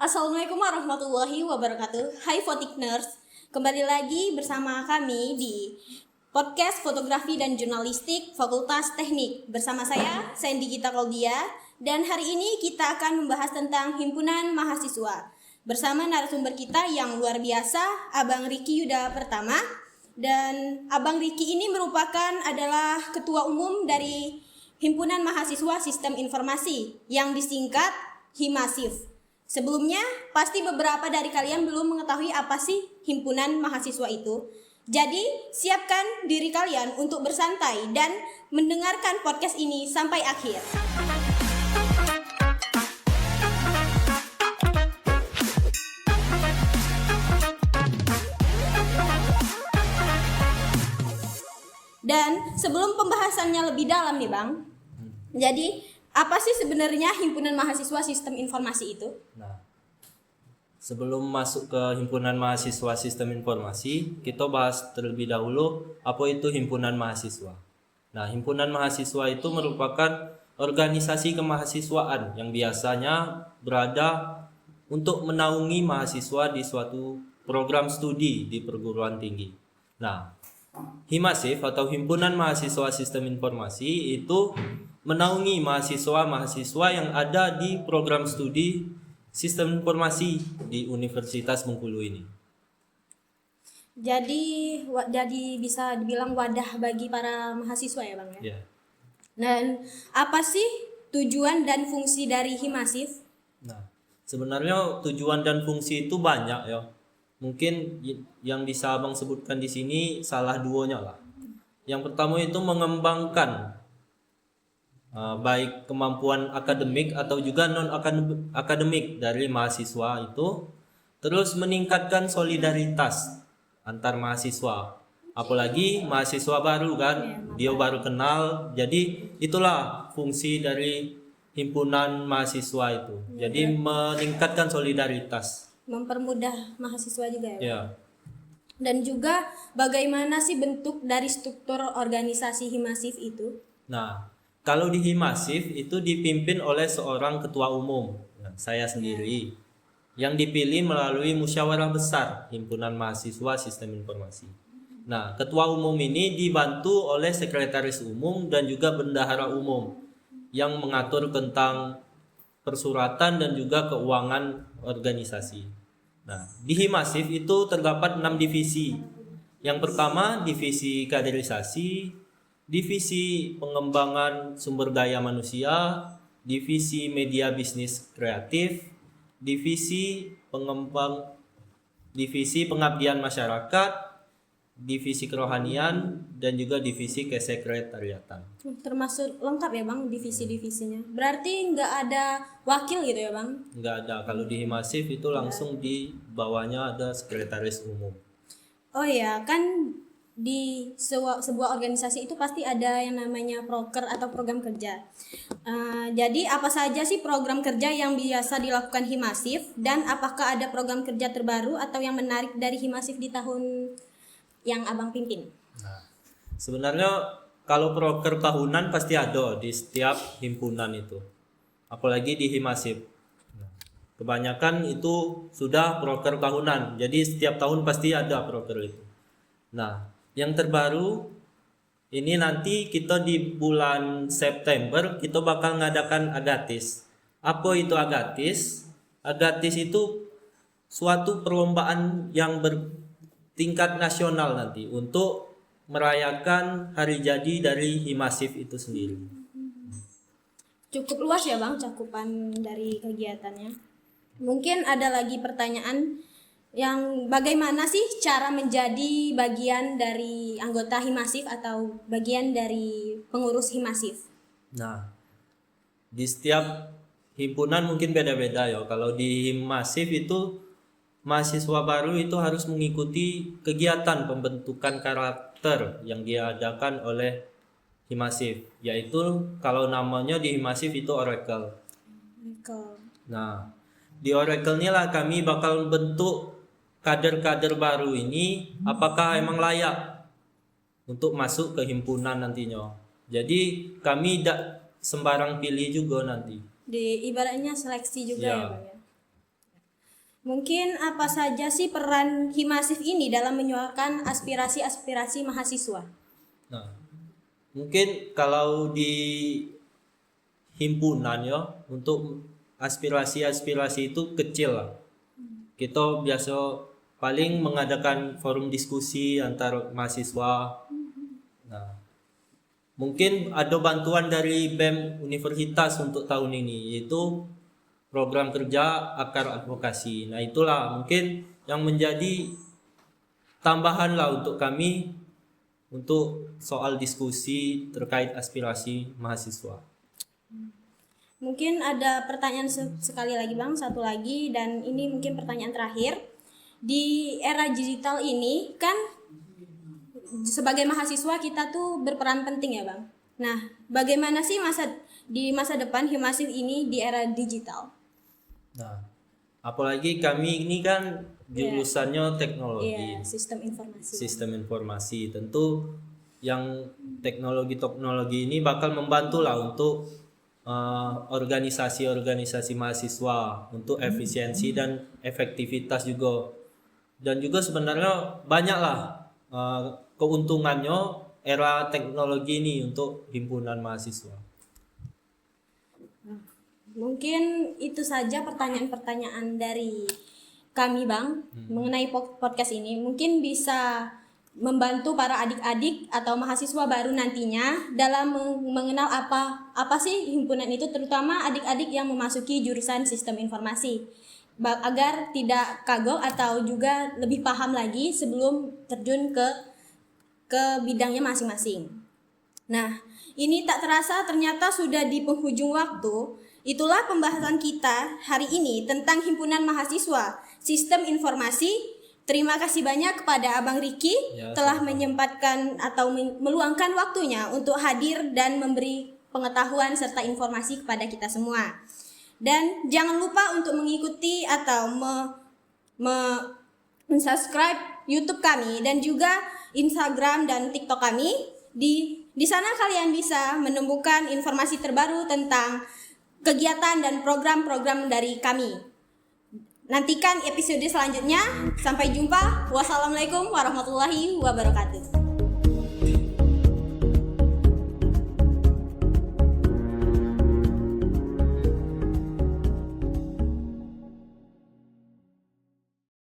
Assalamualaikum warahmatullahi wabarakatuh. Hai Fotikners, kembali lagi bersama kami di podcast fotografi dan jurnalistik Fakultas Teknik. Bersama saya, Sandy Gita Koldia, dan hari ini kita akan membahas tentang himpunan mahasiswa. Bersama narasumber kita yang luar biasa, Abang Riki Yuda Pertama. Dan Abang Riki ini adalah ketua umum dari Himpunan Mahasiswa Sistem Informasi yang disingkat HIMASIF. Sebelumnya, pasti beberapa dari kalian belum mengetahui apa sih himpunan mahasiswa itu. Jadi, siapkan diri kalian untuk bersantai dan mendengarkan podcast ini sampai akhir. Dan sebelum pembahasannya lebih dalam nih Bang, jadi apa sih sebenarnya himpunan mahasiswa sistem informasi itu? Nah, sebelum masuk ke himpunan mahasiswa sistem informasi, kita bahas terlebih dahulu apa itu himpunan mahasiswa. Nah, himpunan mahasiswa itu merupakan organisasi kemahasiswaan yang biasanya berada untuk menaungi mahasiswa di suatu program studi di perguruan tinggi. Nah, HIMASIF atau Himpunan Mahasiswa Sistem Informasi itu menaungi mahasiswa-mahasiswa yang ada di program studi sistem informasi di Universitas Bengkulu ini. Jadi bisa dibilang wadah bagi para mahasiswa ya Bang ya? Ya. Dan apa sih tujuan dan fungsi dari HIMASIF? Nah, sebenarnya tujuan dan fungsi itu banyak ya. Mungkin yang bisa Abang sebutkan di sini salah duonya lah. Yang pertama itu mengembangkan baik kemampuan akademik atau juga non akademik dari mahasiswa itu, terus meningkatkan solidaritas antar mahasiswa, apalagi mahasiswa baru kan, dia baru kenal, jadi itulah fungsi dari himpunan mahasiswa itu, jadi meningkatkan solidaritas, Mempermudah mahasiswa juga ya Bang? ya. Dan juga bagaimana sih bentuk dari struktur organisasi HIMASIF itu? Nah, kalau di HIMASIF itu dipimpin oleh seorang ketua umum, saya sendiri, yang dipilih melalui musyawarah besar Himpunan Mahasiswa Sistem Informasi. Nah, ketua umum ini dibantu oleh sekretaris umum dan juga bendahara umum yang mengatur tentang persuratan dan juga keuangan organisasi. Nah, di HIMASIF itu terdapat 6 divisi. Yang pertama, divisi kaderisasi, divisi pengembangan sumber daya manusia, divisi media bisnis kreatif, divisi pengabdian masyarakat, divisi kerohanian, dan juga divisi kesekretariatan. Termasuk lengkap ya Bang divisi-divisinya. Berarti nggak ada wakil gitu ya Bang? Enggak ada, kalau di HIMASIF itu langsung di bawahnya ada sekretaris umum. Oh ya, kan di sebuah organisasi itu pasti ada yang namanya proker atau program kerja. Jadi apa saja sih program kerja yang biasa dilakukan HIMASIF, dan apakah ada program kerja terbaru atau yang menarik dari HIMASIF di tahun yang Abang pimpin? Nah, sebenarnya kalau proker tahunan pasti ada di setiap himpunan itu, apalagi di HIMASIF. Kebanyakan itu sudah proker tahunan, jadi setiap tahun pasti ada proker itu. Nah, yang terbaru ini nanti kita di bulan September kita bakal ngadakan Agatis. Apa itu Agatis? Agatis itu suatu perlombaan yang bertingkat nasional nanti untuk merayakan hari jadi dari HIMASIF itu sendiri. Cukup luas ya Bang cakupan dari kegiatannya. Mungkin ada lagi pertanyaan yang bagaimana sih cara menjadi bagian dari anggota HIMASIF atau bagian dari pengurus HIMASIF? Nah, di setiap himpunan mungkin beda-beda ya. Kalau di HIMASIF itu mahasiswa baru itu harus mengikuti kegiatan pembentukan karakter yang diadakan oleh HIMASIF, yaitu kalau namanya di HIMASIF itu Oracle. Nah, di Oracle ini lah kami bakal bentuk kader-kader baru ini apakah emang layak untuk masuk ke himpunan nantinya. Jadi kami tidak sembarang pilih juga nanti. Di ibaratnya seleksi juga ya Bang ya. Mungkin apa saja sih peran Himasif ini dalam menyuarakan aspirasi-aspirasi mahasiswa? Nah, mungkin kalau di himpunan ya, untuk aspirasi-aspirasi itu kecil lah. Kita biasa paling mengadakan forum diskusi antar mahasiswa. Nah, mungkin ada bantuan dari BEM Universitas untuk tahun ini, yaitu program kerja akar advokasi. Nah, itulah mungkin yang menjadi tambahan lah untuk kami untuk soal diskusi terkait aspirasi mahasiswa. Mungkin ada pertanyaan sekali lagi Bang, satu lagi, dan ini mungkin pertanyaan terakhir. Di era digital ini kan sebagai mahasiswa kita tuh berperan penting ya Bang. Nah, bagaimana sih di masa depan Himasif ini di era digital? Nah, apalagi kami ini kan jurusannya teknologi, sistem informasi. Tentu yang teknologi ini bakal membantu lah untuk organisasi-organisasi mahasiswa untuk efisiensi dan efektivitas juga. Dan juga sebenarnya banyaklah keuntungannya era teknologi ini untuk himpunan mahasiswa. Mungkin itu saja pertanyaan-pertanyaan dari kami Bang mengenai podcast ini. Mungkin bisa membantu para adik-adik atau mahasiswa baru nantinya dalam mengenal apa sih himpunan itu, terutama adik-adik yang memasuki jurusan sistem informasi, agar tidak kagok atau juga lebih paham lagi sebelum terjun ke bidangnya masing-masing. Nah, ini tak terasa ternyata sudah di penghujung waktu. Itulah pembahasan kita hari ini tentang Himpunan Mahasiswa Sistem Informasi. Terima kasih banyak kepada Abang Riki telah menyempatkan atau meluangkan waktunya untuk hadir dan memberi pengetahuan serta informasi kepada kita semua. Dan jangan lupa untuk mengikuti atau subscribe YouTube kami dan juga Instagram dan TikTok kami. Di sana kalian bisa menemukan informasi terbaru tentang kegiatan dan program-program dari kami. Nantikan episode selanjutnya. Sampai jumpa. Wassalamualaikum warahmatullahi wabarakatuh.